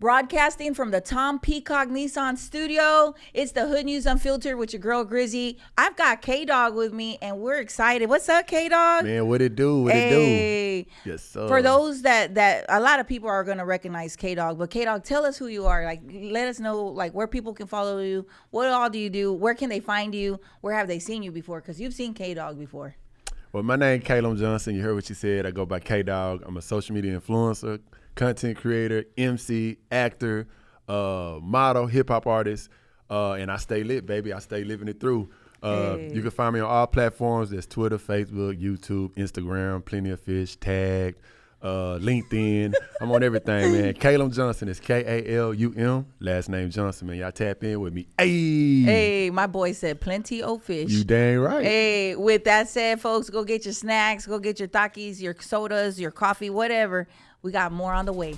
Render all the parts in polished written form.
Broadcasting from the Tom Peacock Nissan studio, it's the Hood News Unfiltered with your girl Grizzy. I've got Kdog with me, and we're excited. What's up, Kdog? Man, what it do? What it do? Yes, sir. For those that a lot of people are gonna recognize Kdog, but Kdog, tell us who you are. Like, let us know like where people can follow you. What all do you do? Where can they find you? Where have they seen you before? Because you've seen Kdog before. Well, my name is Caleb Johnson. You heard what you said. I go by Kdog. I'm a social media influencer, content creator, MC, actor, model, hip hop artist, and I stay lit, baby. I stay living it through. You can find me on all platforms. There's Twitter, Facebook, YouTube, Instagram, Plenty of Fish, Tag, LinkedIn. I'm on everything, man. Calum Johnson is Kalum. Last name Johnson, man. Y'all tap in with me. Hey, my boy said plenty of fish. You dang right. Hey, with that said, folks, go get your snacks, go get your Takis, your sodas, your coffee, whatever. We got more on the way.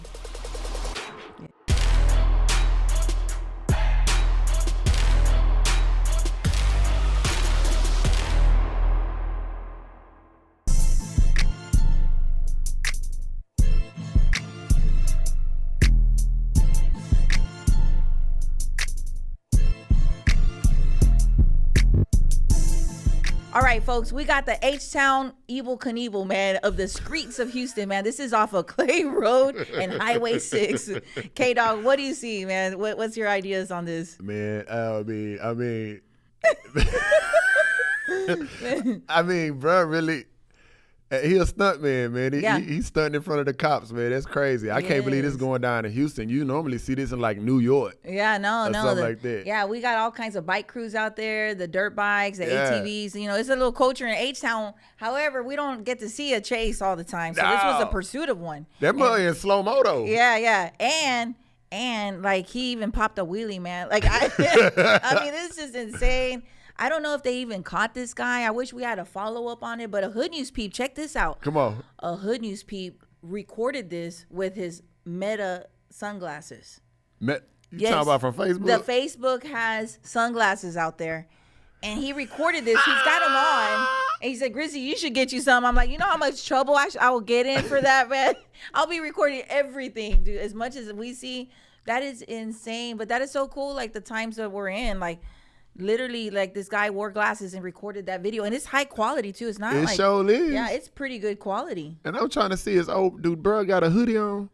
All right, folks, we got the H-Town Evel Knievel, man, of the streets of Houston, man. This is off of Clay Road and Highway 6. K-Dog, what do you see, man? What's your ideas on this? Man, I mean, bro, really, he a stunt man, man. He's stunting in front of the cops, man. That's crazy. I can't believe this is going down in Houston. You normally see this in like New York. Yeah, no. Something like that. Yeah, we got all kinds of bike crews out there, the dirt bikes, the ATVs. You know, it's a little culture in H-Town. However, we don't get to see a chase all the time. So this was a pursuit of one. That mother in slow-mo, though. Yeah. And like he even popped a wheelie, man. Like I mean, this is insane. I don't know if they even caught this guy. I wish we had a follow-up on it. But a Hood News peep, check this out. Come on. A Hood News peep recorded this with his Meta sunglasses. You talking about from Facebook? The Facebook has sunglasses out there. And he recorded this. He's got them on. And he said, Grizzy, you should get you some. I'm like, you know how much trouble I will get in for that, man? I'll be recording everything, dude. As much as we see, that is insane. But that is so cool, like the times that we're in. Like, literally, like this guy wore glasses and recorded that video, and it's high quality too. It's not it like sure is. Yeah, it's pretty good quality. And I'm trying to see his old dude, bro, got a hoodie on.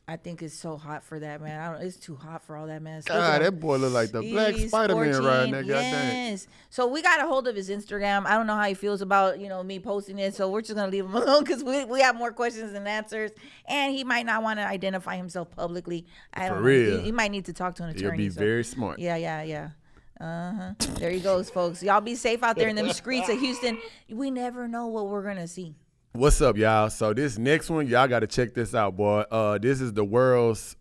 I think it's so hot for that, man. It's too hot for all that, man. God, that boy look like the Black Spider-Man riding that goddamn. Yes. So we got a hold of his Instagram. I don't know how he feels about me posting it, so we're just gonna leave him alone because we have more questions than answers, and he might not want to identify himself publicly. For real, he might need to talk to an attorney. He'll be very smart. Yeah. There he goes, folks. Y'all be safe out there in them streets of Houston. We never know what we're gonna see. What's up, y'all? So this next one, y'all got to check this out, boy. This is the world's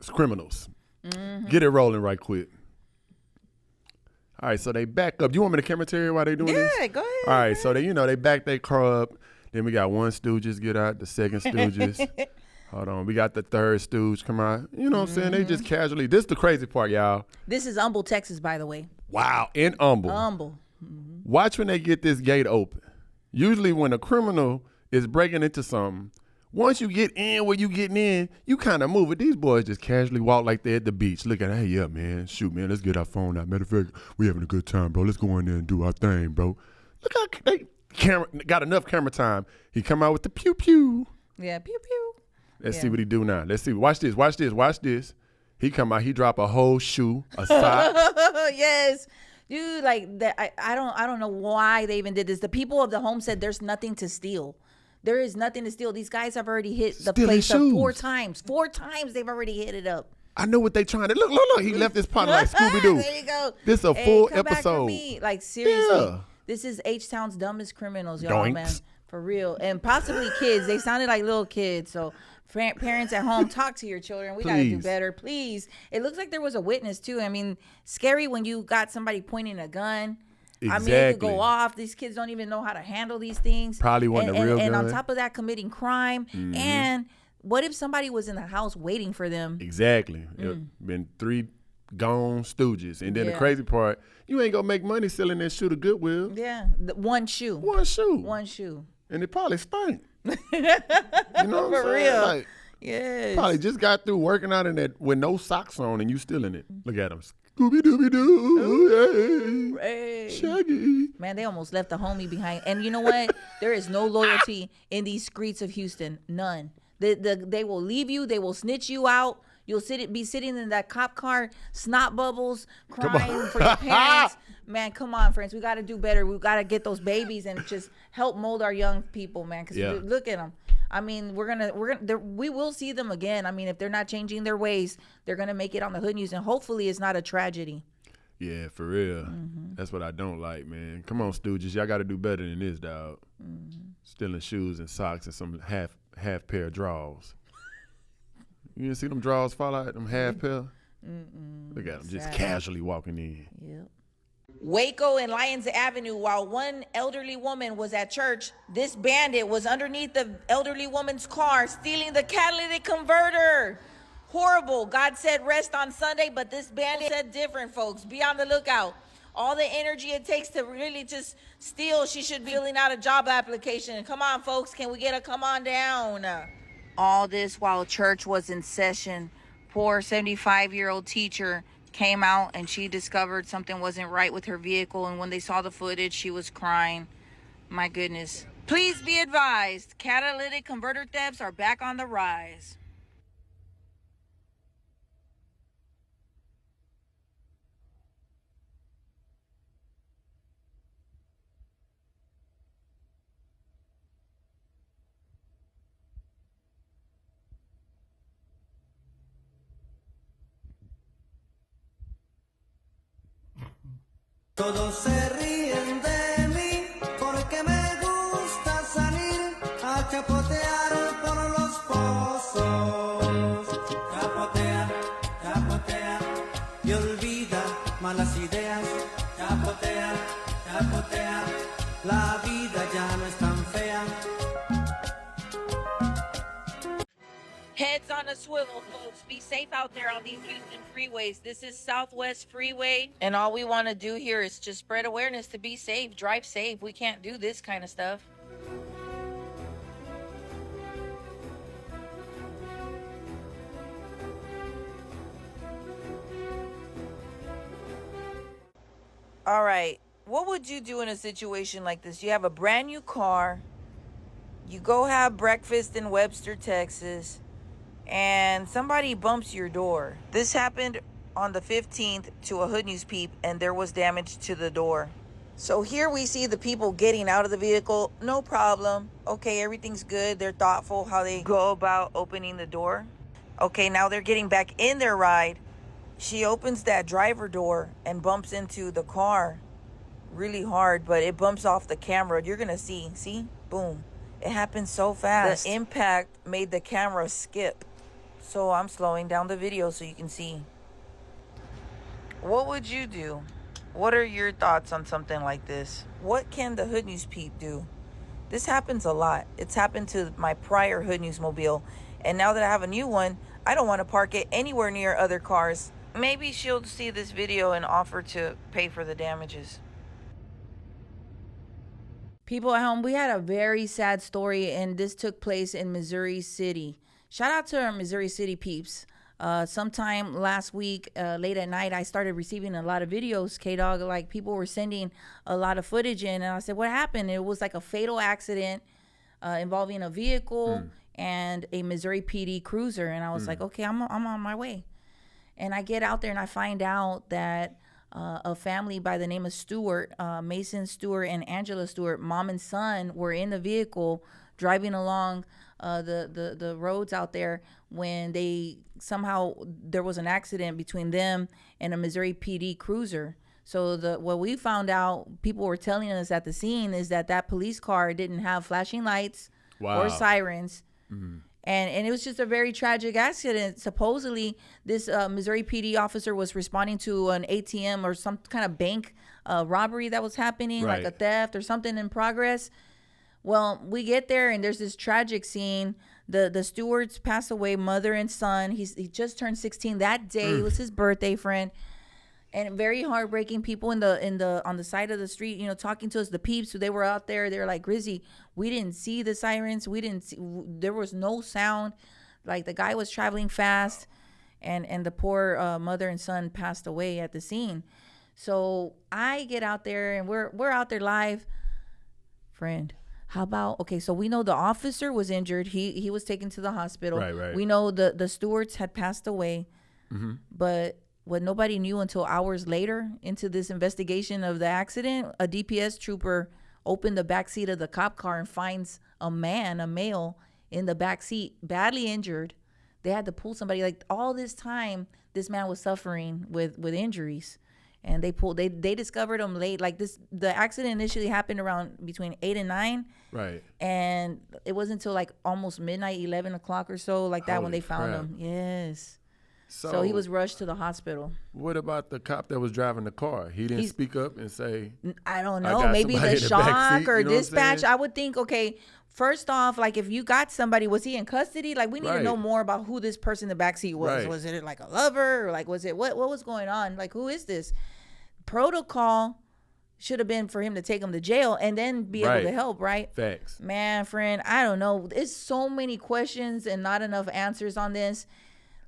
criminals. Get it rolling right quick. All right, so they back up. You want me to camera tell you why they doing this? Yeah, go ahead. All right, so they back their car up. Then we got one Stooges get out, the second Stooges. Hold on, we got the third stooge come out. You know what I'm saying? They just casually. This is the crazy part, y'all. This is Humble, Texas, by the way. Wow, in Humble. Watch when they get this gate open. Usually when a criminal is breaking into something, once you get in where you getting in, you kind of move it. These boys just casually walk like they're at the beach. Look at, hey, yeah, man, shoot, man, let's get our phone out. Matter of fact, we having a good time, bro. Let's go in there and do our thing, bro. Look how they got enough camera time. He come out with the pew-pew. Yeah, pew-pew. Let's see what he do now. Let's see. Watch this. He come out. He drop a whole shoe, a sock. Yes, dude. Like that. I don't know why they even did this. The people of the home said there's nothing to steal. There is nothing to steal. These guys have already hit the place up 4 times. 4 times they've already hit it up. I know what they trying to look. He left his partner like Scooby Doo. There you go. This is a full episode. Back for me. Like seriously, this is H-Town's dumbest criminals, y'all, Doinks. man. For real, and possibly kids. They sounded like little kids. So parents at home, talk to your children. We gotta do better, please. It looks like there was a witness too. I mean, scary when you got somebody pointing a gun. Exactly. I mean, it could go off. These kids don't even know how to handle these things. Probably wasn't a real gun. And on top of that, committing crime. And what if somebody was in the house waiting for them? Exactly. Been 3 gone stooges. And then the crazy part, you ain't gonna make money selling that shoe to Goodwill. Yeah, one shoe. One shoe. One shoe. And it probably stank. You know what I'm saying? real. Like, Yes. Probably just got through working out in that with no socks on, and you still in it. Look at him. Scooby Dooby Doo. Hey. Shaggy. Man, they almost left the homie behind. And you know what? There is no loyalty in these streets of Houston. None. They will leave you. They will snitch you out. You'll be sitting in that cop car, snot bubbles, crying for your parents. Man, come on, friends. We got to do better. We got to get those babies and just help mold our young people, man. Because look at them. I mean, we will see them again. I mean, if they're not changing their ways, they're gonna make it on the Hood News, and hopefully, it's not a tragedy. Yeah, for real. That's what I don't like, man. Come on, Stooges, y'all got to do better than this, dog. Stealing shoes and socks and some half pair of drawers. You didn't see them drawers fall out, them half pair? Look at them, just casually walking in. Yep. Waco and Lyons Avenue, while one elderly woman was at church, this bandit was underneath the elderly woman's car stealing the catalytic converter. Horrible. God said rest on Sunday, but this bandit said different, folks. Be on the lookout. All the energy it takes to really just steal, she should be filling out a job application. Come on, folks. Can we get a come on down? All this while church was in session. Poor 75-year-old teacher came out and she discovered something wasn't right with her vehicle, and when they saw the footage, she was crying. My goodness. Please be advised, catalytic converter thefts are back on the rise. Todos se ríen de mí porque me gusta salir a chapotear por los pozos. Chapotea, chapotea y olvida malas ideas. Chapotea, chapotea, la vida ya no es tan fea. Heads on a swivel, folks. Be safe out there on these Houston freeways. This is Southwest Freeway, and all we want to do here is just spread awareness to be safe, drive safe. We can't do this kind of stuff. All right, what would you do in a situation like this? You have a brand new car. You go have breakfast in Webster, Texas, and somebody bumps your door. This happened on the 15th to a Hood News peep, and there was damage to the door. So here we see the people getting out of the vehicle. No problem. Okay, everything's good. They're thoughtful how they go about opening the door. Okay, now they're getting back in their ride. She opens that driver door and bumps into the car really hard, but it bumps off the camera. You're gonna see, boom. It happened so fast. The impact made the camera skip. So I'm slowing down the video so you can see. What would you do? What are your thoughts on something like this? What can the Hood News peep do? This happens a lot. It's happened to my prior Hood News mobile. And now that I have a new one, I don't want to park it anywhere near other cars. Maybe she'll see this video and offer to pay for the damages. People at home, we had a very sad story, and this took place in Missouri City. Shout out to our Missouri City peeps. Sometime last week, late at night, I started receiving a lot of videos, Kdog, like people were sending a lot of footage in, and I said, what happened? It was like a fatal accident involving a vehicle and a Missouri PD cruiser, and I was like, okay, I'm on my way. And I get out there and I find out that a family by the name of Stewart, Mason Stewart and Angela Stewart, mom and son, were in the vehicle driving along the roads out there when there was an accident between them and a Missouri PD cruiser. So what we found out, people were telling us at the scene, is that police car didn't have flashing lights or sirens. And it was just a very tragic accident. Supposedly, this Missouri PD officer was responding to an ATM or some kind of bank robbery that was happening, like a theft or something in progress. Well, we get there and there's this tragic scene. The Stewarts pass away, mother and son. He just turned 16 that day. It was his birthday, friend. And very heartbreaking. People on the side of the street, talking to us, the peeps, they were out there. They're like, Grizzy, we didn't see the sirens. There was no sound. Like the guy was traveling fast, and the poor mother and son passed away at the scene. So I get out there, and we're out there live. Friend, how about, okay, so we know the officer was injured. He was taken to the hospital. Right. We know the stewards had passed away. But what nobody knew until hours later into this investigation of the accident, a DPS trooper opened the back seat of the cop car and finds a male in the back seat, badly injured. They had to pull somebody. Like all this time, this man was suffering with injuries, and they discovered him late. Like the accident initially happened around between 8 and 9. Right. And it wasn't until like almost midnight, 11 o'clock or so, like that, when Holy they found crap. him. Yes. So he was rushed to the hospital. What about the cop that was driving the car? He didn't speak up and say, I don't I know. got Maybe somebody the in the back shock seat, or you know what I'm dispatch. saying? I would think, okay, first off, like if you got somebody, was he in custody? Like we need to know Right. more about who this person in the backseat was. Right. Was it like a lover, or like was it what was going on? Like who is this? Protocol should have been for him to take him to jail and then be able Right. to help, right? facts. Man, friend, I don't know. There's so many questions and not enough answers on this.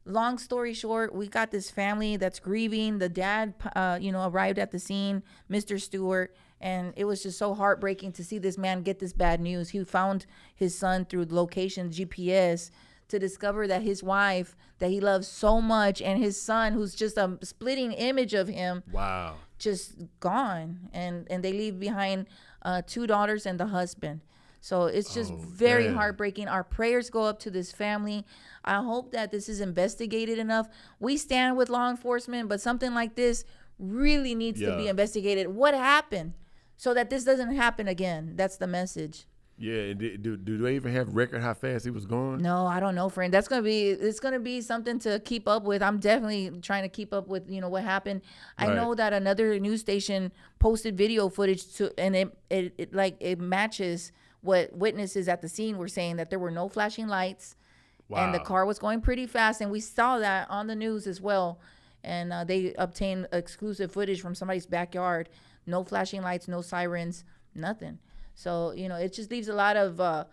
Long story short, we got this family that's grieving. The dad, arrived at the scene, Mr. Stewart, and it was just so heartbreaking to see this man get this bad news. He found his son through location GPS to discover that his wife, that he loves so much, and his son, who's just a splitting image of him, Wow. just gone. And they leave behind 2 daughters and the husband. So it's just very damn. heartbreaking. Our prayers go up to this family. I hope that this is investigated enough. We stand with law enforcement, but something like this really needs to be Yeah. investigated. What happened so that this doesn't happen again? That's the message. Yeah, and do they even have record how fast he was going? No, I don't know, friend. It's gonna be something to keep up with. I'm definitely trying to keep up with, what happened. I Right. know that another news station posted video footage and it matches what witnesses at the scene were saying, that there were no flashing lights. Wow. And the car was going pretty fast, and we saw that on the news as well. And they obtained exclusive footage from somebody's backyard. No flashing lights, no sirens, nothing. So, it just leaves a lot of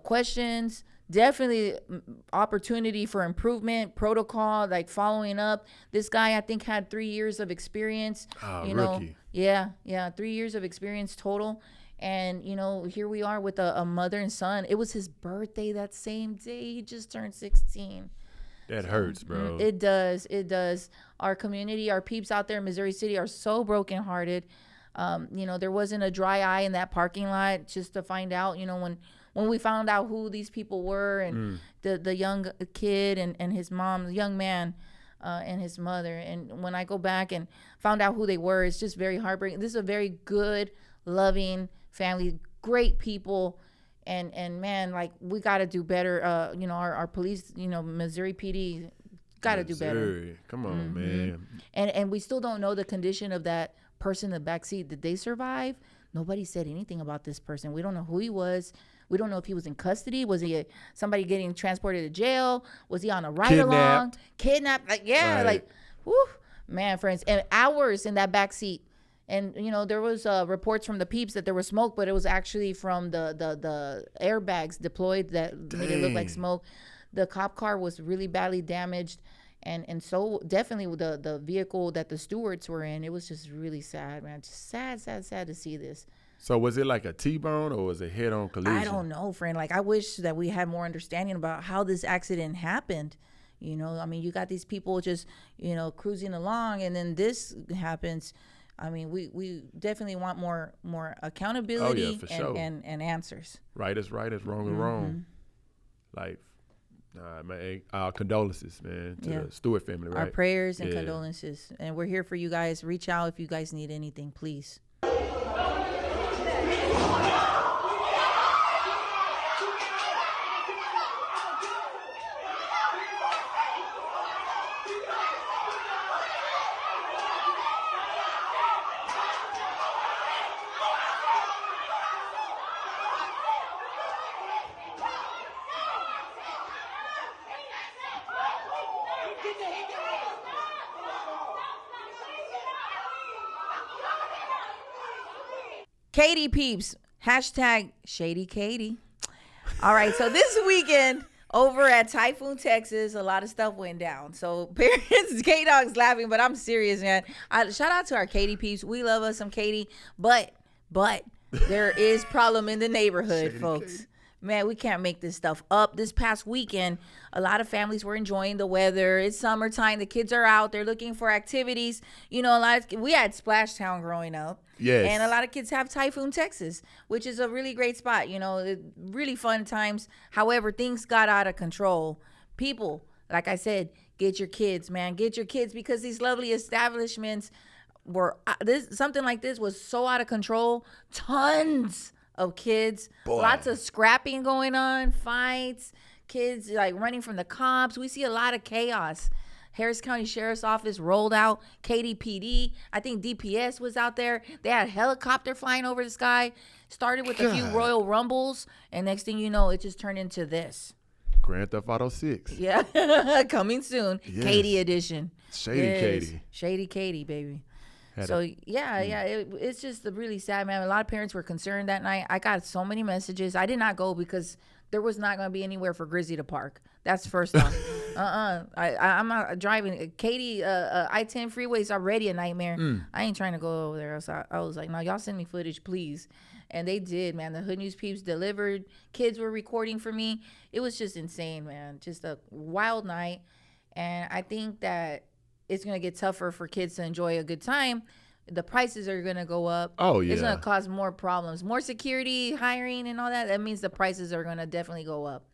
questions. Definitely opportunity for improvement, protocol, like following up. This guy, I think, had 3 years of experience. Rookie. Yeah, 3 years of experience total. And, here we are with a mother and son. It was his birthday that same day. He just turned 16. That hurts, bro. It does. It does. Our community, our peeps out there in Missouri City are so brokenhearted. There wasn't a dry eye in that parking lot just to find out, when we found out who these people were, and the young kid and his mom, the young man, and his mother. And when I go back and found out who they were, it's just very heartbreaking. This is a very good, loving family, great people. And man, like, we got to do better. Our police, Missouri PD got to do better. Missouri. Come on, man. And we still don't know the condition of that person in the backseat. Did they survive? Nobody said anything about this person. We don't know who he was. We don't know if he was in custody. Was he somebody getting transported to jail? Was he on a ride-along? Kidnapped? Like, yeah, Right. like, whew, man, friends. And hours in that backseat. And, there was reports from the peeps that there was smoke, but it was actually from the airbags deployed that made it look like Dang. smoke. The cop car was really badly damaged. And so definitely the vehicle that the stewards were in, it was just really sad, man. Just sad to see this. So was it like a T-bone or was it head-on collision? I don't know, friend. Like, I wish that we had more understanding about how this accident happened. You got these people just, cruising along, and then this happens. I mean, we definitely want more accountability for sure. and answers. Right is right, is wrong is wrong. Like, man, our condolences, man, to the Stewart family, right? Our prayers and Yeah. condolences. And we're here for you guys. Reach out if you guys need anything, please. Katie peeps, hashtag Shady Katie. All right, so this weekend, Over at Typhoon, Texas, a lot of stuff went down. So parents, Kdog's laughing, but I'm serious, man. Shout out to our Katy peeps. We love us some Katy, but there is problem in the neighborhood, Shady folks. Katy. Man, we can't make this stuff up. This past weekend, a lot of families were enjoying the weather. It's summertime. The kids are out. They're looking for activities. You know, we had Splash Town growing up. Yes. And a lot of kids have Typhoon, Texas, which is a really great spot. You know, really fun times. However, things got out of control. People, like I said, get your kids, man. Get your kids, because these lovely establishments were, something like this was so out of control. Tons of kids, Boy. Lots of scrapping going on, fights, kids like running from the cops. We see a lot of chaos. Harris County Sheriff's Office rolled out, KDPD, I think DPS was out there. They had a helicopter flying over the sky. Started with a few God. Royal Rumbles, and next thing you know, it just turned into this. Grand Theft Auto 6. Yeah, coming soon. Yes. Katy edition. Shady Yes. Katy. Shady Katy, baby. Had So it's just really sad, man. A lot of parents were concerned that night. I got so many messages. I did not go because there was not going to be anywhere for Grizzy to park. That's first off. I'm not driving. Katy, I-10 freeway is already a nightmare. I ain't trying to go over there. So I was like, no, y'all send me footage, please. And they did, man. The Hood News peeps delivered. Kids were recording for me. It was just insane, man. Just a wild night. And I think that it's going to get tougher for kids to enjoy a good time. The prices are going to go up. Oh, yeah. It's going to cause more problems. More security, hiring, and all that. That means the prices are going to definitely go up.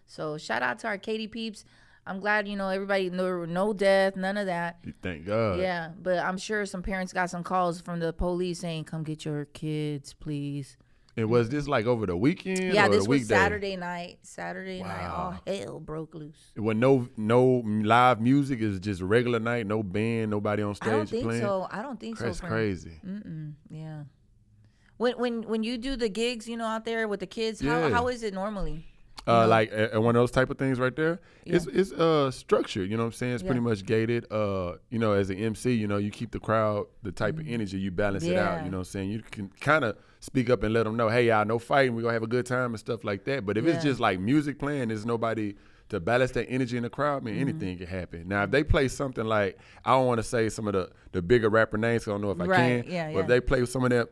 So shout out to our Katy peeps. I'm glad, you know, everybody, no death, none of that. Thank God. Yeah, but I'm sure some parents got some calls from the police saying, come get your kids, please. And was this like over the weekend? Yeah, or this the was weekday? Saturday night. Saturday night, Wow. all hell broke loose. When no live music, is just regular night, no band, nobody on stage I don't think playing. so. I don't think so. That's friend. crazy. Yeah. When you do the gigs, you know, out there with the kids, Yeah. how is it normally? Like one of those type of things right there. Yeah. It's structured. You know what I'm saying? It's pretty Yeah. much gated. You know, as an MC, you know, you keep the crowd, the type of energy, you balance it out. Yeah. You know what I'm saying? You can kind of speak up and let them know, hey, y'all, no fighting. We're going to have a good time and stuff like that. But if it's Yeah. just like music playing, there's nobody to balance that energy in the crowd, man, anything can happen. Now, if they play something like, I don't want to say some of the bigger rapper names, 'cause I don't know if I Right. can. Yeah, but yeah. if they play some of that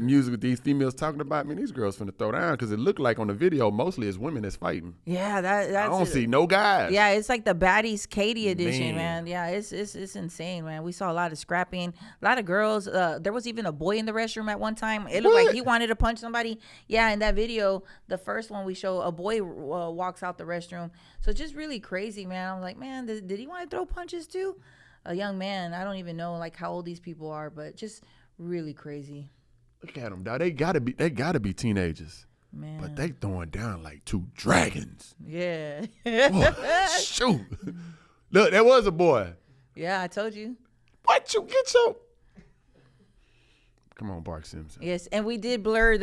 music with these females talking about, man, these girls finna throw down, because it looked like on the video mostly it's women that's fighting. Yeah, that's I don't see no guys. Yeah, it's like the Baddies Katy edition, Man. man. Yeah, it's insane, man. We saw a lot of scrapping, a lot of girls. There was even a boy in the restroom at one time. It looked like he wanted to punch somebody. Yeah, in that video, the first one we show, a boy walks out the restroom. So it's just really crazy, man. I'm like, man, did he want to throw punches too? A young man. I don't even know like how old these people are, but just really crazy. Look at them, dog. They gotta be teenagers. Man. But they throwing down like two dragons. Yeah. Boy, shoot. Look, there was a boy. Yeah, I told you. What you get your? Come on, Bart Simpson. Yes, and we did blur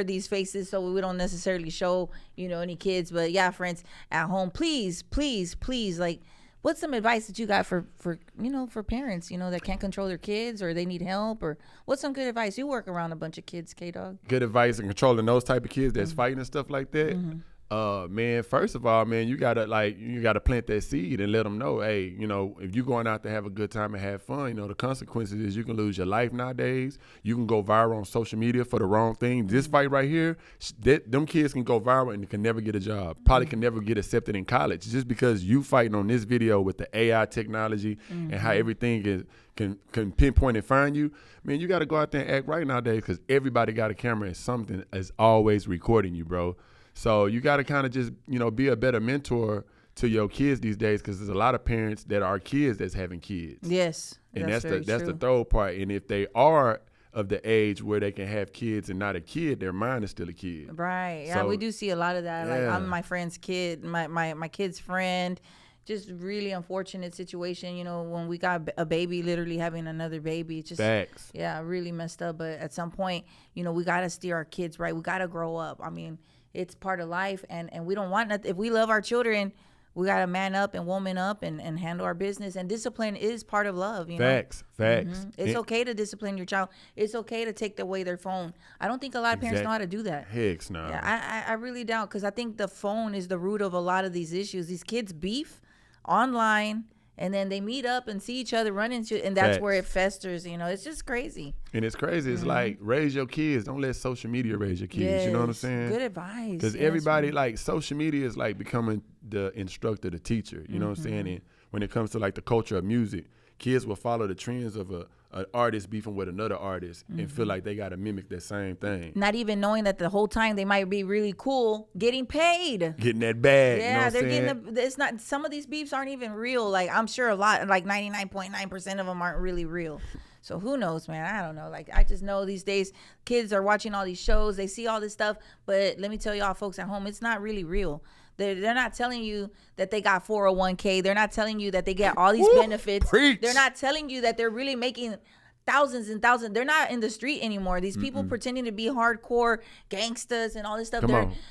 these faces so we don't necessarily show, you know, any kids. But yeah, friends at home, please, like, what's some advice that you got for you know, for parents, you know, that can't control their kids or they need help, or what's some good advice? You work around a bunch of kids, Kdog. Good advice in controlling those type of kids that's fighting and stuff like that. Man, first of all, man, you gotta plant that seed and let them know, hey, you know, if you're going out to have a good time and have fun, you know, the consequences is you can lose your life nowadays. You can go viral on social media for the wrong thing. This fight right here, them kids can go viral and can never get a job. Probably can never get accepted in college just because you fighting on this video with the AI technology and how everything can pinpoint and find you. Man, you got to go out there and act right nowadays, because everybody got a camera and something is always recording you, bro. So you got to kind of just, you know, be a better mentor to your kids these days, because there's a lot of parents that are kids that's having kids. Yes, And that's very the true. third part. And if they are of the age where they can have kids and not a kid, their mind is still a kid. Right. Yeah, So- we do see a lot of that. Like, Yeah. I'm my friend's kid, my kid's friend. Just really unfortunate situation, you know, when we got a baby, literally having another baby. It's just, Facts. yeah, really messed up. But at some point, you know, we got to steer our kids right. We got to grow up. I mean, it's part of life, and we don't want nothing. If we love our children, We got to man up and woman up and handle our business. And discipline is part of love, you know? Facts. It's okay to discipline your child. It's okay to take away their phone. I don't think a lot of parents know how to do that. Heck no. Yeah, I really doubt, because I think the phone is the root of a lot of these issues. These kids beef online, and then they meet up and see each other run into, and that's where it festers. You know, it's just crazy. And it's crazy. It's like, raise your kids. Don't let social media raise your kids. Yes. You know what I'm saying? Good advice. Because everybody, like, social media is like becoming the instructor, the teacher. You know what I'm saying? And when it comes to like the culture of music, kids will follow the trends of an artist beefing with another artist and feel like they got to mimic that same thing. Not even knowing that the whole time they might be really cool, getting paid. Getting that bag. Yeah, you know what they're I'm getting it's not, some of these beefs aren't even real. Like, I'm sure a lot, like 99.9% of them aren't really real. So who knows, man? I don't know. Like, I just know these days kids are watching all these shows. They see all this stuff. But let me tell y'all folks at home, it's not really real. They're not telling you that they got 401k. They're not telling you that they get all these benefits. Preach. They're not telling you that they're really making thousands and thousands. They're not in the street anymore. These people pretending to be hardcore gangsters and all this stuff.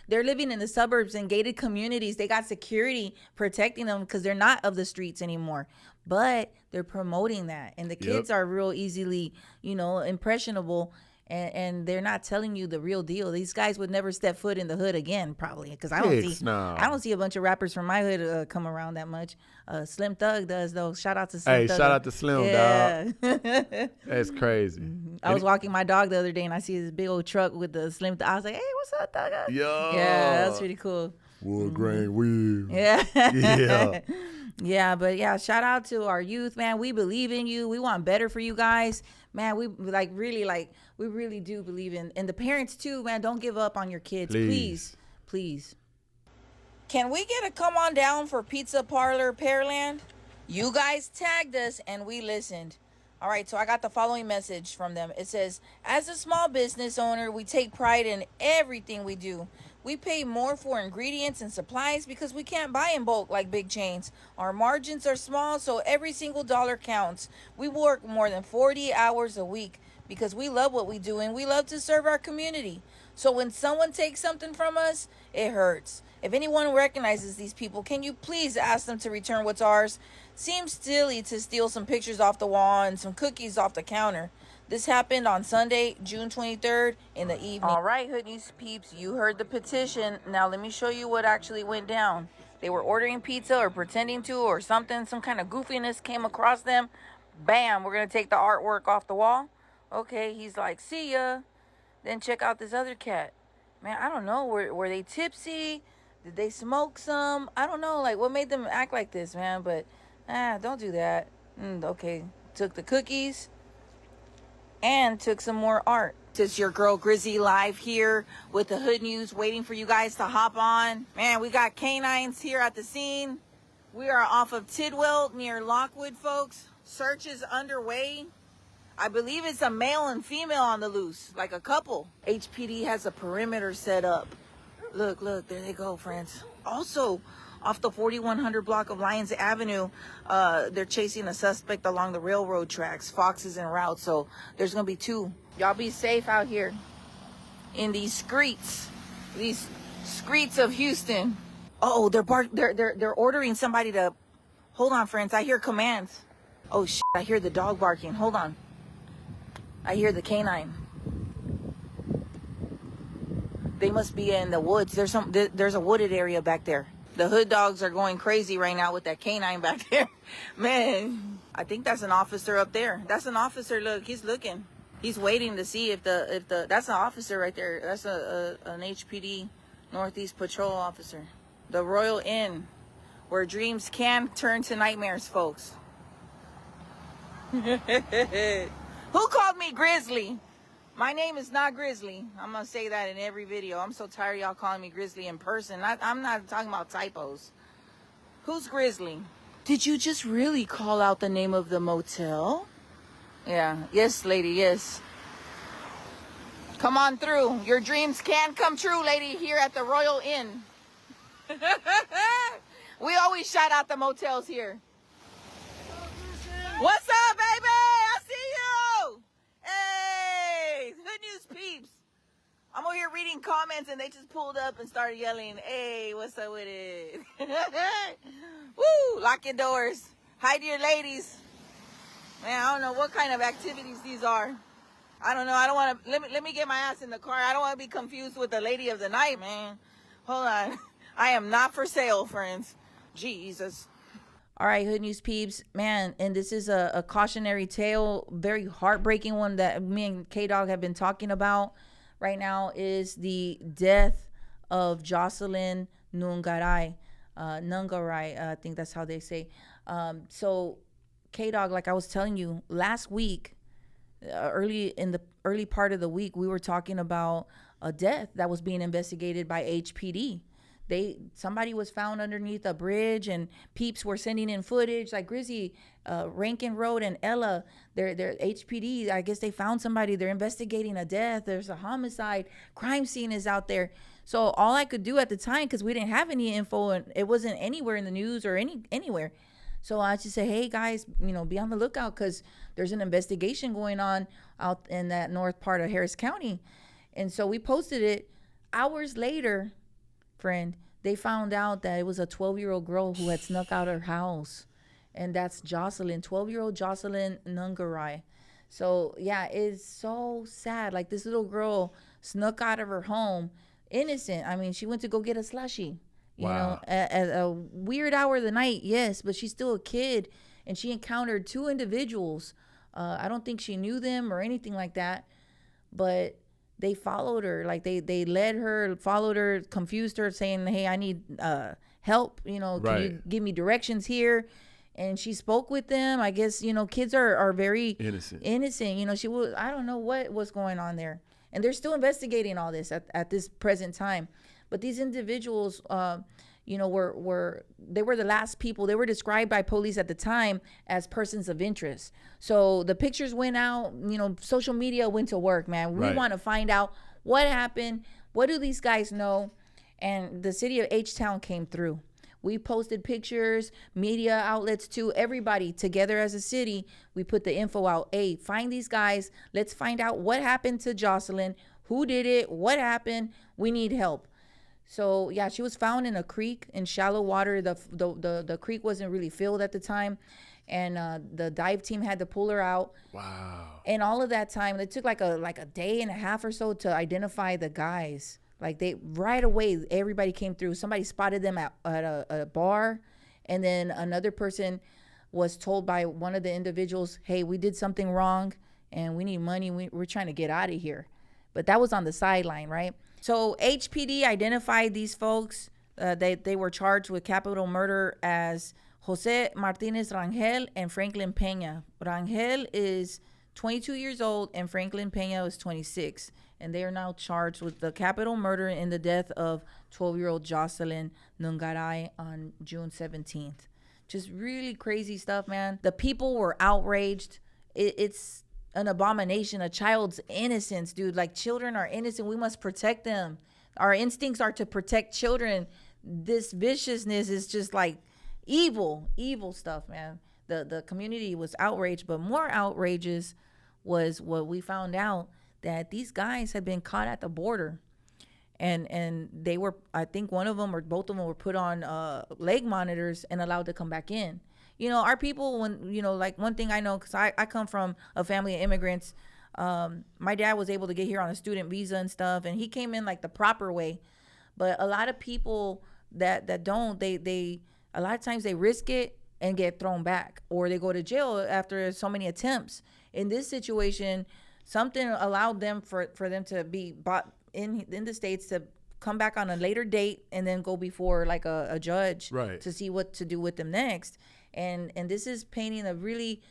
They're living in the suburbs and gated communities. They got security protecting them because they're not of the streets anymore. But they're promoting that, and the kids are real easily, you know, impressionable. And they're not telling you the real deal. These guys would never step foot in the hood again, probably, because I don't see a bunch of rappers from my hood come around that much. Slim Thug does, though. Shout out to Slim Thug. Shout out to Slim, dog. That's crazy. I was walking my dog the other day, and I see this big old truck with the Slim Thug. I was like, hey, what's up, Thug? Yo. Yeah, that's pretty cool. Wood grain wheel. Yeah. Yeah. Yeah, but yeah, shout out to our youth, man. We believe in you. We want better for you guys. Man, we really do believe in, and the parents too, man. Don't give up on your kids. Please. Can we get a come on down for Pizza Parlor Pearland? You guys tagged us and we listened. All right, so I got the following message from them. It says, as a small business owner, we take pride in everything we do. We pay more for ingredients and supplies because we can't buy in bulk like big chains. Our margins are small, so every single dollar counts. We work more than 40 hours a week because we love what we do and we love to serve our community. So when someone takes something from us, it hurts. If anyone recognizes these people, can you please ask them to return what's ours? Seems silly to steal some pictures off the wall and some cookies off the counter. This happened on Sunday, June 23rd in the evening. All right, Hood News peeps, you heard the petition. Now let me show you what actually went down. They were ordering pizza or pretending to or something. Some kind of goofiness came across them. Bam, we're going to take the artwork off the wall. Okay, he's like, see ya. Then check out this other cat. Man, I don't know. Were they tipsy? Did they smoke some? I don't know. Like, what made them act like this, man? But, don't do that. Okay, took the cookies and took some more art. It's your girl Grizzy live here with the Hood News, waiting for you guys to hop on. Man, we got canines here at the scene. We are off of Tidwell near Lockwood, folks. Search is underway. I believe it's a male and female on the loose, like a couple. HPD has a perimeter set up. Look, there they go, friends. Also, off the 4100 block of Lyons Avenue, they're chasing a suspect along the railroad tracks. Fox is en route, so there's gonna be two. Y'all be safe out here in these streets of Houston. Oh, they're ordering somebody to. Hold on, friends. I hear commands. Oh shit! I hear the dog barking. Hold on. I hear the canine. They must be in the woods. There's a wooded area back there. The hood dogs are going crazy right now with that canine back there. Man, I think that's an officer up there. That's an officer. Look, he's looking. He's waiting to see if the that's an officer right there. That's an HPD Northeast Patrol officer. The Royal Inn, where dreams can turn to nightmares, folks. Who called me Grizzly? My name is not Grizzly. I'm going to say that in every video. I'm so tired of y'all calling me Grizzly in person. I'm not talking about typos. Who's Grizzly? Did you just really call out the name of the motel? Yeah. Yes, lady, yes. Come on through. Your dreams can come true, lady, here at the Royal Inn. We always shout out the motels here. What's up, baby? I see you. Hey, Hood News peeps. I'm over here reading comments and they just pulled up and started yelling, "Hey, what's up with it?" Woo! Lock your doors. Hide your ladies. Man, I don't know what kind of activities these are. I don't know. I don't want to. Let me get my ass in the car. I don't want to be confused with the lady of the night, man. Hold on. I am not for sale, friends. Jesus. All right, Hood News peeps, man, and this is a cautionary tale, very heartbreaking one that me and Kdog have been talking about right now is the death of Jocelyn Nungaray. I think that's how they say. So, Kdog, like I was telling you, last week, in the early part of the week, we were talking about a death that was being investigated by HPD. Somebody was found underneath a bridge, and peeps were sending in footage like Grizzy, Rankin Road, and Ella. They're HPD. I guess they found somebody. They're investigating a death. There's a homicide. Crime scene is out there. So all I could do at the time, because we didn't have any info and it wasn't anywhere in the news or anywhere. So I just say, hey guys, be on the lookout because there's an investigation going on out in that north part of Harris County. And so we posted it. Hours later, friend, they found out that it was a 12-year-old girl who had snuck out of her house, and that's 12-year-old Jocelyn Nungaray. So yeah, it's so sad. Like, this little girl snuck out of her home, innocent. I mean, she went to go get a slushie, at a weird hour of the night, yes, but she's still a kid, and she encountered two individuals. I don't think she knew them or anything like that, but they followed her. Like, they led her, followed her, confused her, saying, hey, I need help. Can you give me directions here? And she spoke with them. I guess, kids are very innocent. She was, I don't know what was going on there. And they're still investigating all this at this present time. But these individuals, they were the last people. They were described by police at the time as persons of interest. So the pictures went out, social media went to work, man. We want to find out what happened. What do these guys know? And the city of H-Town came through. We posted pictures, media outlets too, everybody together as a city. We put the info out. Hey, find these guys. Let's find out what happened to Jocelyn. Who did it? What happened? We need help. So yeah, she was found in a creek in shallow water. The creek wasn't really filled at the time, and the dive team had to pull her out. Wow! And all of that time, it took like a day and a half or so to identify the guys. Like, they right away, everybody came through. Somebody spotted them at a bar, and then another person was told by one of the individuals, "Hey, we did something wrong, and we need money. We're trying to get out of here." But that was on the sideline, right? So HPD identified these folks. They were charged with capital murder as Jose Martinez Rangel and Franklin Peña. Rangel is 22 years old and Franklin Peña is 26. And they are now charged with the capital murder in the death of 12-year-old Jocelyn Nungaray on June 17th. Just really crazy stuff, man. The people were outraged. It's an abomination, a child's innocence, dude. Like, children are innocent. We must protect them. Our instincts are to protect children. This viciousness is just like evil stuff, man. The community was outraged, but more outrageous was what we found out, that these guys had been caught at the border, and they were, I think one of them or both of them were put on leg monitors and allowed to come back in. Our people, when, like, one thing I know, because I come from a family of immigrants. My dad was able to get here on a student visa and stuff, and he came in like the proper way. But a lot of people that don't, they a lot of times they risk it and get thrown back, or they go to jail after so many attempts. In this situation, something allowed them for them to be brought in the States, to come back on a later date and then go before like a judge to see what to do with them next. And this is painting a really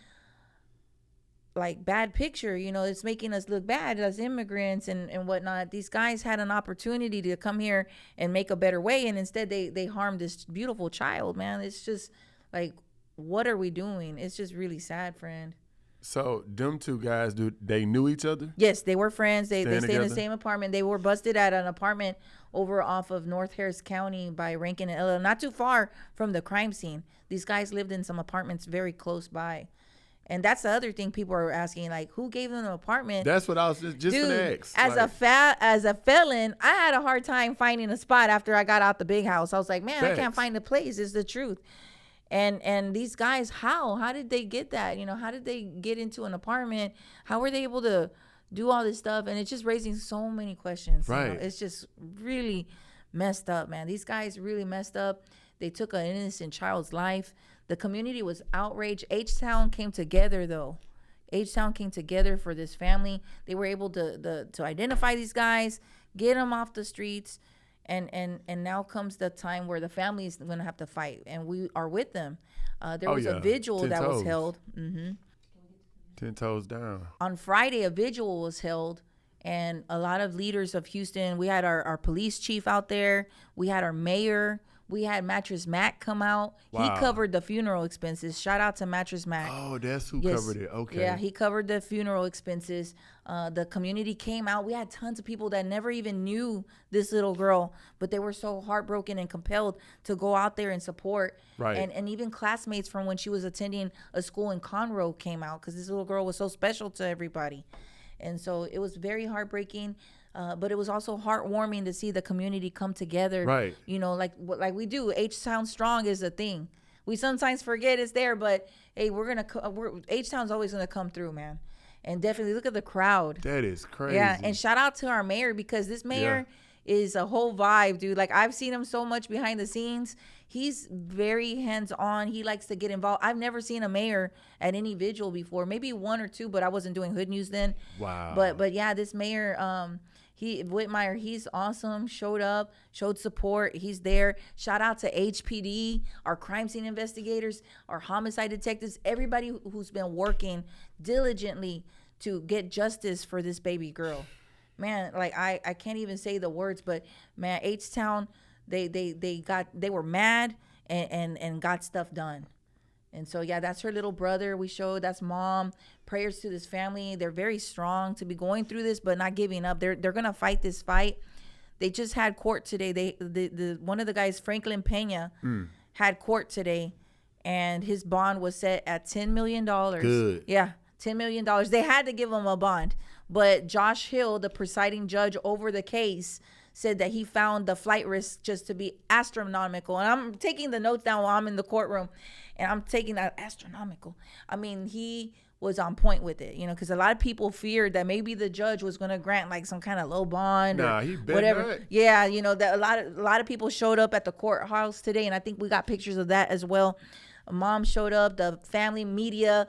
like bad picture. It's making us look bad as immigrants and whatnot. These guys had an opportunity to come here and make a better way, and instead they harmed this beautiful child, man. It's just like, what are we doing? It's just really sad, friend. So them two guys, they knew each other? Yes, they were friends. They stayed in the same apartment. They were busted at an apartment over off of North Harris County by Rankin and Ella, not too far from the crime scene. These guys lived in some apartments very close by. And that's the other thing people are asking, like, who gave them an apartment? That's what I was just Dude, gonna ask. as a felon, I had a hard time finding a spot after I got out the big house. I was like, man, I can't Facts. find a place. It's the truth. And these guys, how did they get that? You know, how did they get into an apartment? How were they able to do all this stuff? And it's just raising so many questions. Right. You know? It's just really messed up, man. These guys really messed up. They took an innocent child's life. The community was outraged. H-Town came together, though. H-Town came together for this family. They were able to identify these guys, get them off the streets, and now comes the time where the family is going to have to fight, and we are with them. There was a vigil that was held. 10 toes down. On Friday, a vigil was held, and a lot of leaders of Houston. We had our police chief out there. We had our mayor. We had Mattress Mac come out. Wow. He covered the funeral expenses. Shout out to Mattress Mac. Oh, that's who covered it. Okay. Yeah, he covered the funeral expenses. The community came out. We had tons of people that never even knew this little girl, but they were so heartbroken and compelled to go out there and support. Right. And even classmates from when she was attending a school in Conroe came out because this little girl was so special to everybody. And so it was very heartbreaking. But it was also heartwarming to see the community come together. Right. You know, like we do. H-Town Strong is a thing. We sometimes forget it's there, but hey, H-Town's always gonna come through, man. And definitely look at the crowd. That is crazy. Yeah, and shout out to our mayor because this mayor is a whole vibe, dude. Like I've seen him so much behind the scenes. He's very hands-on. He likes to get involved. I've never seen a mayor at any vigil before. Maybe one or two, but I wasn't doing Hood News then. Wow. But yeah, this mayor, Whitmire, he's awesome. Showed up, showed support. He's there. Shout out to HPD, our crime scene investigators, our homicide detectives, everybody who's been working diligently to get justice for this baby girl. Man, like I can't even say the words, but man, H-Town, they were mad and got stuff done. And so, yeah, that's her little brother we showed. That's mom. Prayers to this family. They're very strong to be going through this, but not giving up. They're going to fight this fight. They just had court today. The one of the guys, Franklin Pena, had court today, and his bond was set at $10 million. Good. Yeah, $10 million. They had to give him a bond. But Josh Hill, the presiding judge over the case, said that he found the flight risk just to be astronomical. And I'm taking the notes down while I'm in the courtroom, and I'm taking that astronomical. I mean, he was on point with it, you know, because a lot of people feared that maybe the judge was going to grant like some kind of low bond or he bet whatever. not. Yeah, you know, that a lot of people showed up at the courthouse today, and I think we got pictures of that as well. Mom showed up, the family, media,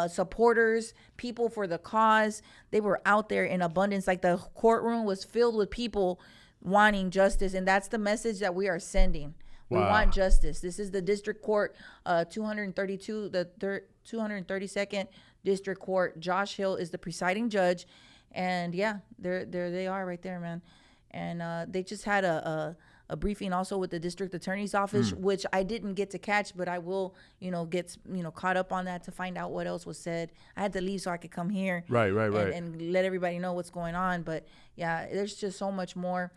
supporters, people for the cause. They were out there in abundance. Like the courtroom was filled with people wanting justice, and that's the message that we are sending. We want justice. This is the district court, 232, the 232nd district court. Josh Hill is the presiding judge, and yeah, there they are right there, man. And they just had a briefing also with the district attorney's office, which I didn't get to catch, but I will, get caught up on that to find out what else was said. I had to leave so I could come here, Right. and let everybody know what's going on. But yeah, there's just so much more.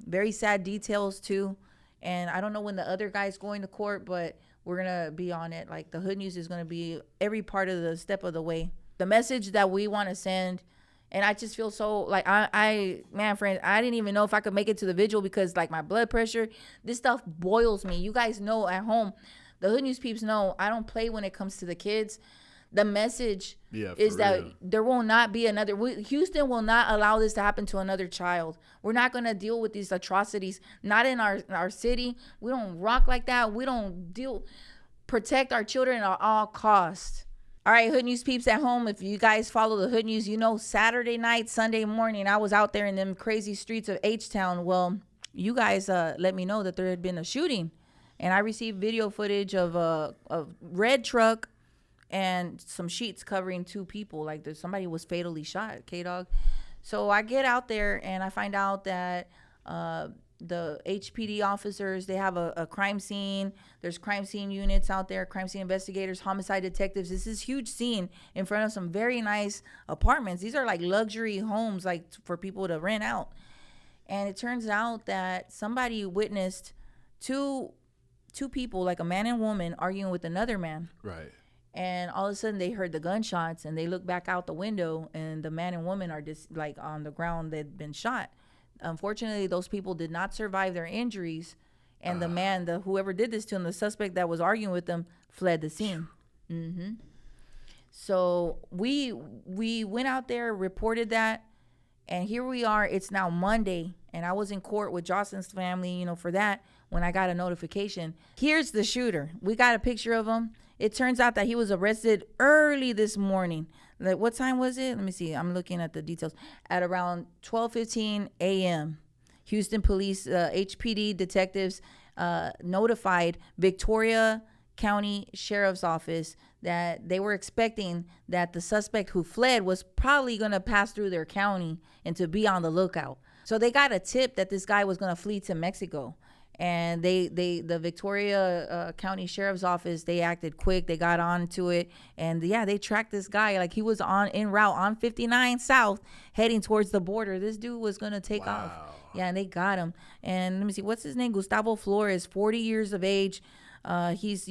Very sad details too. And I don't know when the other guy's going to court, but we're going to be on it. Like the Hood News is going to be every part of the step of the way. The message that we want to send, and I just feel so like man, friends, I didn't even know if I could make it to the vigil because like my blood pressure, this stuff boils me. You guys know at home, the Hood News peeps know I don't play when it comes to the kids. The message is that there will not be another. Houston will not allow this to happen to another child. We're not going to deal with these atrocities. Not in our city. We don't rock like that. We don't protect our children at all costs. All right, Hood News peeps at home, if you guys follow the Hood News, Saturday night, Sunday morning, I was out there in them crazy streets of H-Town. Well, you guys let me know that there had been a shooting. And I received video footage of a red truck and some sheets covering two people. Like somebody was fatally shot, Kdog. So I get out there and I find out that the HPD officers, they have a crime scene. There's crime scene units out there, crime scene investigators, homicide detectives. This is huge scene in front of some very nice apartments. These are like luxury homes, like for people to rent out. And it turns out that somebody witnessed two people, like a man and woman, arguing with another man. Right. And all of a sudden they heard the gunshots and they look back out the window and the man and woman are just like on the ground. They'd been shot. Unfortunately, those people did not survive their injuries. And the man, whoever did this to him, the suspect that was arguing with them, fled the scene. So we went out there, reported that, and here we are. It's now Monday, and I was in court with Jocelyn's family, you know, for that when I got a notification. Here's the shooter. We got a picture of him. It turns out that he was arrested early this morning. Like, what time was it? Let me see. I'm looking at the details. At around 12:15 a.m., Houston Police HPD detectives notified Victoria County Sheriff's Office that they were expecting that the suspect who fled was probably going to pass through their county and to be on the lookout. So they got a tip that this guy was going to flee to Mexico. And the Victoria County Sheriff's Office, they acted quick. They got onto it. And yeah, they tracked this guy. Like, he was en route on 59 South heading towards the border. This dude was going to take off. Yeah, and they got him. And let me see, what's his name? Gustavo Flores, 40 years of age. He's,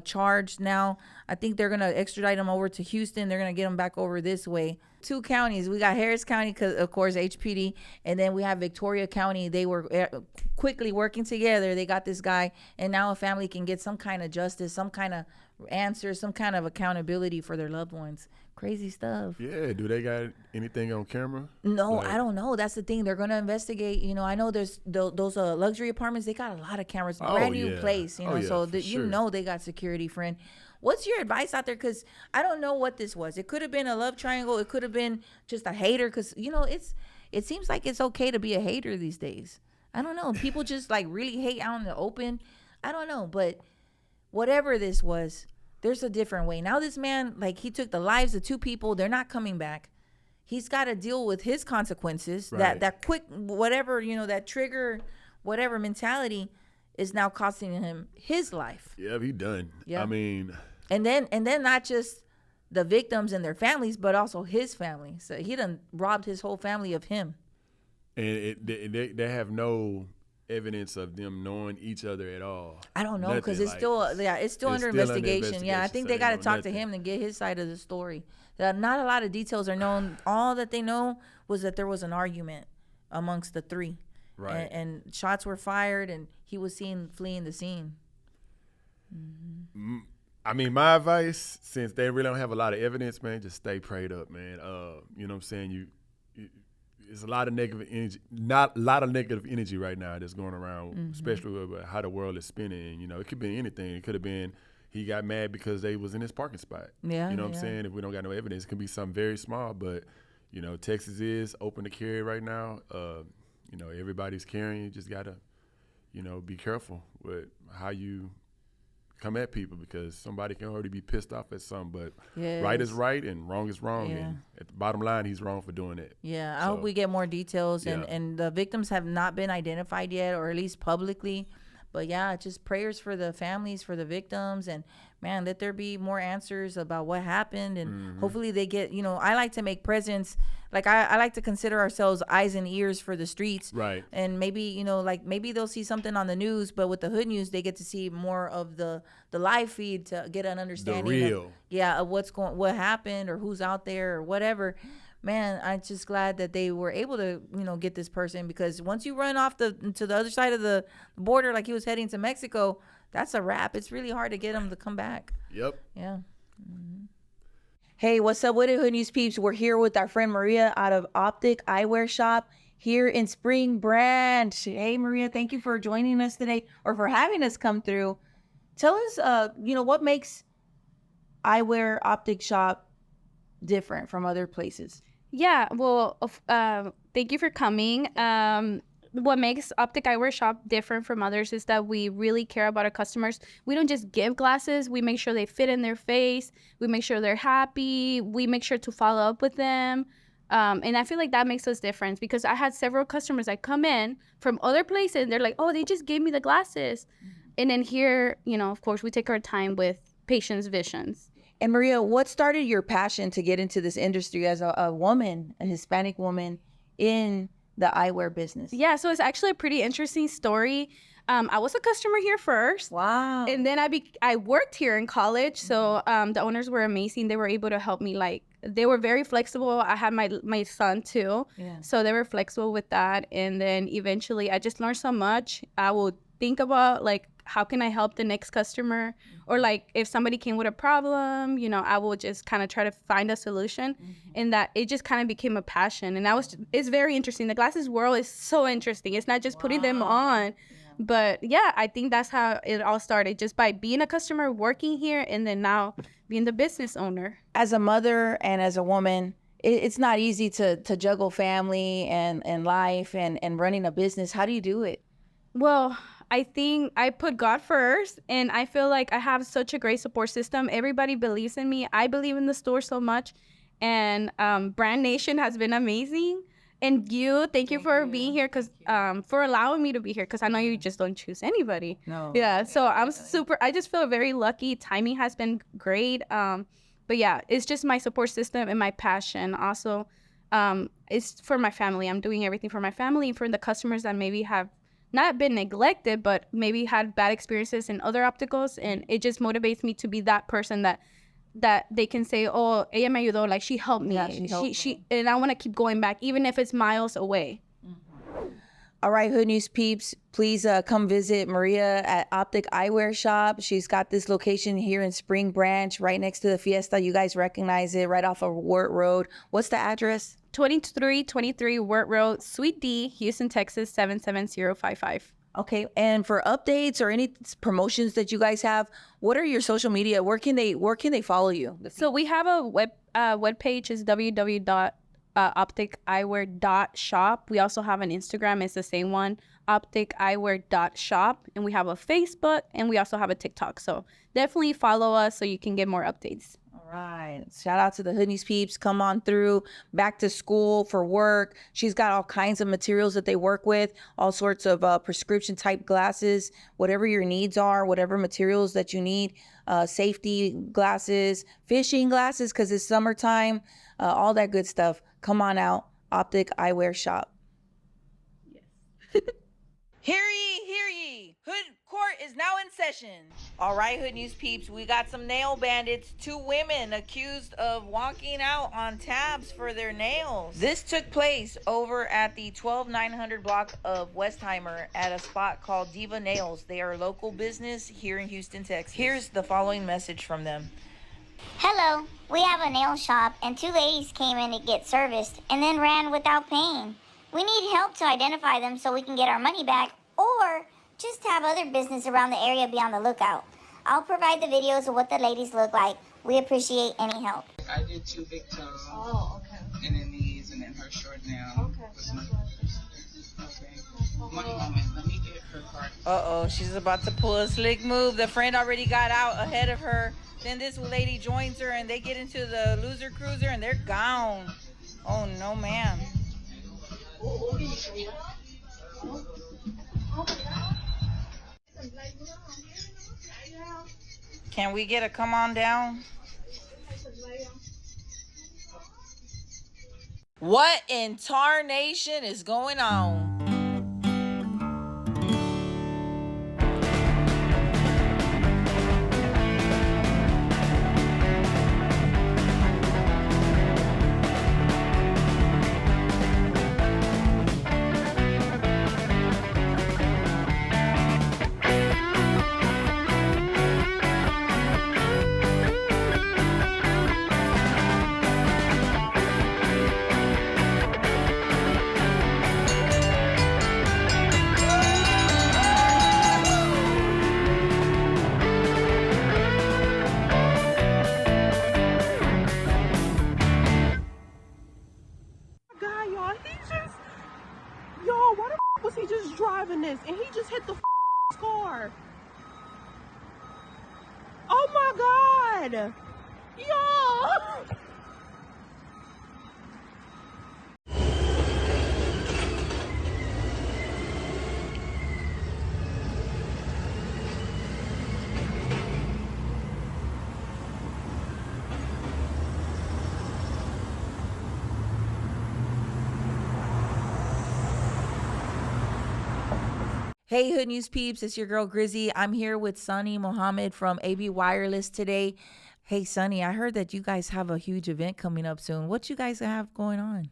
charged now. I think they're going to extradite him over to Houston. They're going to get him back over this way. 2 counties. We got Harris County, because of course, HPD. And then we have Victoria County. They were quickly working together. They got this guy. And now a family can get some kind of justice, some kind of answer, some kind of accountability for their loved ones. Crazy stuff. Yeah. Do they got anything on camera? No, I don't know. That's the thing. They're going to investigate. I know there's those luxury apartments. They got a lot of cameras. Brand new place, so they got security, friend. What's your advice out there? Because I don't know what this was. It could have been a love triangle. It could have been just a hater. Because, it seems like it's okay to be a hater these days. I don't know. People just like really hate out in the open. I don't know. But whatever this was, there's a different way. Now this man, like, he took the lives of 2 people. They're not coming back. He's got to deal with his consequences. Right. That quick, whatever, that trigger, whatever mentality is now costing him his life. Yeah, he done. Yeah. I mean. And then not just the victims and their families, but also his family. So he done robbed his whole family of him. And they have no evidence of them knowing each other at all. I don't know, because it's still under investigation. Yeah, I think they got to talk to him and get his side of the story. Not a lot of details are known. All that they know was that there was an argument amongst the 3. Right. And shots were fired, and he was seen fleeing the scene. I mean, my advice, since they really don't have a lot of evidence, man, just stay prayed up, man. You know what I'm saying? There's a lot of negative energy, not a lot of negative energy right now that's going around, especially with how the world is spinning. It could be anything. It could have been he got mad because they was in his parking spot. Yeah, you know what I'm saying? If we don't got no evidence, it can be something very small. But, Texas is open to carry right now. Everybody's carrying. You just got to, be careful with how you come at people, because somebody can already be pissed off at something. But right is right and wrong is wrong. Yeah. And at the bottom line, he's wrong for doing it. Yeah, I hope we get more details. And the victims have not been identified yet, or at least publicly. But yeah, just prayers for the families, for the victims, and man, let there be more answers about what happened. And hopefully they get, I like to make presence. Like, I like to consider ourselves eyes and ears for the streets. Right. And maybe, maybe they'll see something on the news, but with the Hood News, they get to see more of the live feed to get an understanding of what happened, or who's out there, or whatever. Man, I'm just glad that they were able to, get this person, because once you run off to the other side of the border, like he was heading to Mexico, that's a wrap. It's really hard to get him to come back. Yep. Yeah. Hey, what's up with it, Hood News peeps? We're here with our friend Maria out of Optic Eyewear Shop here in Spring Branch. Hey, Maria, thank you for joining us today, or for having us come through. Tell us, what makes Eyewear Optic Shop different from other places? Yeah, well, thank you for coming. What makes Optic Eyewear Shop different from others is that we really care about our customers. We don't just give glasses. We make sure they fit in their face. We make sure they're happy. We make sure to follow up with them. And I feel like that makes us different, because I had several customers that come in from other places, and they're like, oh, they just gave me the glasses. And then here, of course, we take our time with patients' visions. And Maria, what started your passion to get into this industry as a woman, a Hispanic woman in the eyewear business? Yeah, so it's actually a pretty interesting story. I was a customer here first. Wow. And then I worked here in college, so the owners were amazing. They were able to help me. Like, they were very flexible. I had my son too, so they were flexible with that. And then eventually, I just learned so much. I would think about, like, how can I help the next customer, or like if somebody came with a problem, you know, I will just kind of try to find a solution. And that it just kind of became a passion. And it's very interesting. The glasses world is so interesting. It's not just putting them on. But yeah, I think that's how it all started, just by being a customer, working here, and then now being the business owner. As a mother and as a woman, it's not easy to juggle family and life and running a business. How do you do it? Well, I think I put God first, and I feel like I have such a great support system. Everybody believes in me. I believe in the store so much, and Brand Nation has been amazing. And thank you for being here, for allowing me to be here, because I know you just don't choose anybody. No. Yeah, so I just feel very lucky. Timing has been great. But yeah, it's just my support system and my passion. Also, it's for my family. I'm doing everything for my family and for the customers that maybe have not been neglected, but maybe had bad experiences in other opticals. And it just motivates me to be that person that they can say, oh, ella me ayudó, like she helped me. Yeah, she helped me. And I want to keep going back, even if it's miles away. All right, Hood News peeps, please come visit Maria at Optic Eyewear Shop. She's got this location here in Spring Branch, right next to the Fiesta. You guys recognize it, right off of Wirt Road. What's the address? 2323 Wirt Road, Suite D, Houston, Texas, 77055. Okay, and for updates or any promotions that you guys have, what are your social media? Where can they follow you? So we have a web page, is www.opticeyewear.shop. We also have an Instagram, it's the same one, opticeyewear.shop, and we have a Facebook, and we also have a TikTok. So definitely follow us so you can get more updates. All right. Shout out to the Hood News peeps. Come on through, back to school, for work. She's got all kinds of materials that they work with, all sorts of prescription type glasses, whatever your needs are, whatever materials that you need, safety glasses, fishing glasses, because it's summertime, all that good stuff. Come on out, Optic Eyewear Shop. Yes. Hear ye, hear ye. Hood Court is now in session. All right, Hood News peeps, we got some nail bandits, 2 women accused of walking out on tabs for their nails. This took place over at the 12900 block of Westheimer at a spot called Diva Nails. They are a local business here in Houston, Texas. Here's the following message from them. Hello, we have a nail shop and 2 ladies came in to get serviced and then ran without paying. We need help to identify them so we can get our money back, or just have other business around the area be on the lookout. I'll provide the videos of what the ladies look like. We appreciate any help. I did 2 big toes. Oh, okay. And then these, and then her short nail. Okay. Okay. One moment. Let me get her card. Uh-oh, she's about to pull a slick move. The friend already got out ahead of her. Then this lady joins her, and they get into the loser cruiser, and they're gone. Oh, no, ma'am. Can we get a come on down? What in tarnation is going on? driving this and he just hit the car. Oh my God. Yo. Hey, Hood News peeps, it's your girl Grizzy. I'm here with Sonny Mohammed from AB Wireless today. Hey, Sonny, I heard that you guys have a huge event coming up soon. What you guys have going on?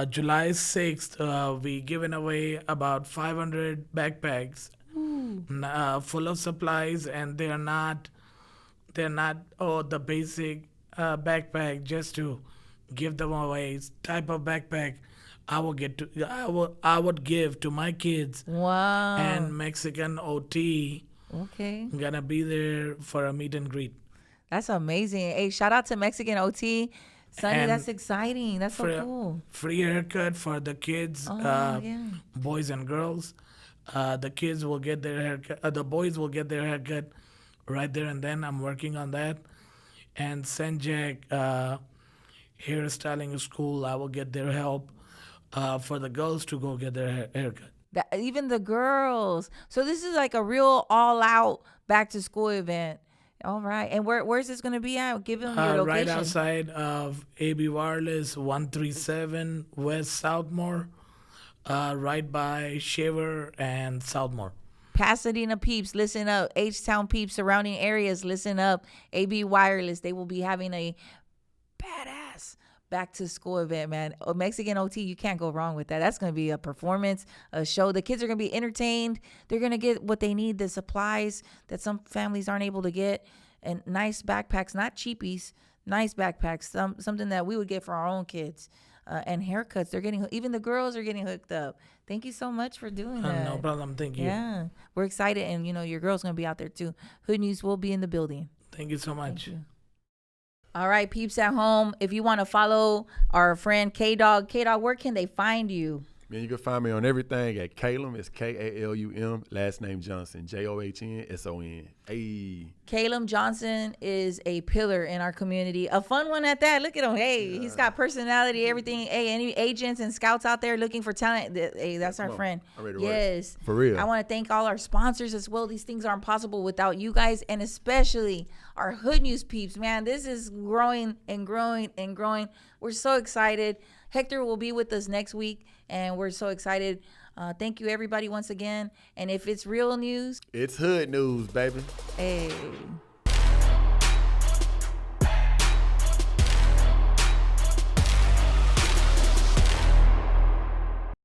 July 6th, we giving away about 500 backpacks full of supplies, and they're not the basic backpack just to give them away. It's type of backpack I would give to my kids. Wow. And Mexican OT Okay. gonna be there for a meet and greet. That's amazing. Hey, shout out to Mexican OT. Sonny, And that's exciting. That's so cool. Free haircut for the kids, Yeah. boys and girls. The kids will get their haircut. The boys will get their haircut right there and then. I'm working on that. And Senjak hairstyling school, I will get their help for the girls to go get their haircut. Even the girls. So this is like a real all-out back-to-school event. All right. And where's this going to be at? Give them your location. Right outside of AB Wireless, 137 West Southmore, right by Shaver and Southmore. Pasadena peeps, listen up. H-Town peeps, surrounding areas, listen up. AB Wireless, they will be having a badass back-to-school event, man. Mexican OT, you can't go wrong with that. That's going to be a performance, a show. The kids are going to be entertained. They're going to get what they need, the supplies that some families aren't able to get, and nice backpacks, not cheapies, nice backpacks, something that we would get for our own kids. And haircuts, they're getting, even the girls are getting hooked up. Thank you so much for doing that. No problem. Thank you. Yeah, we're excited, and your girl's going to be out there too. Hood News will be in the building. Thank you so much. All right, peeps at home, if you want to follow our friend Kdog, where can they find you? Man, you can find me on everything at Kalum. It's Kalum. Last name Johnson. JOHNSON. Hey. Kalum Johnson is a pillar in our community. A fun one at that. Look at him. Hey, he's got personality, everything. Hey, any agents and scouts out there looking for talent? Hey, that's our friend. I'm ready to Yes. work. For real. I want to thank all our sponsors as well. These things aren't possible without you guys, and especially our Hood News peeps. Man, this is growing and growing and growing. We're so excited. Hector will be with us next week, and we're so excited. Thank you, everybody, once again. And if it's real news, It's Hood News, baby. hey.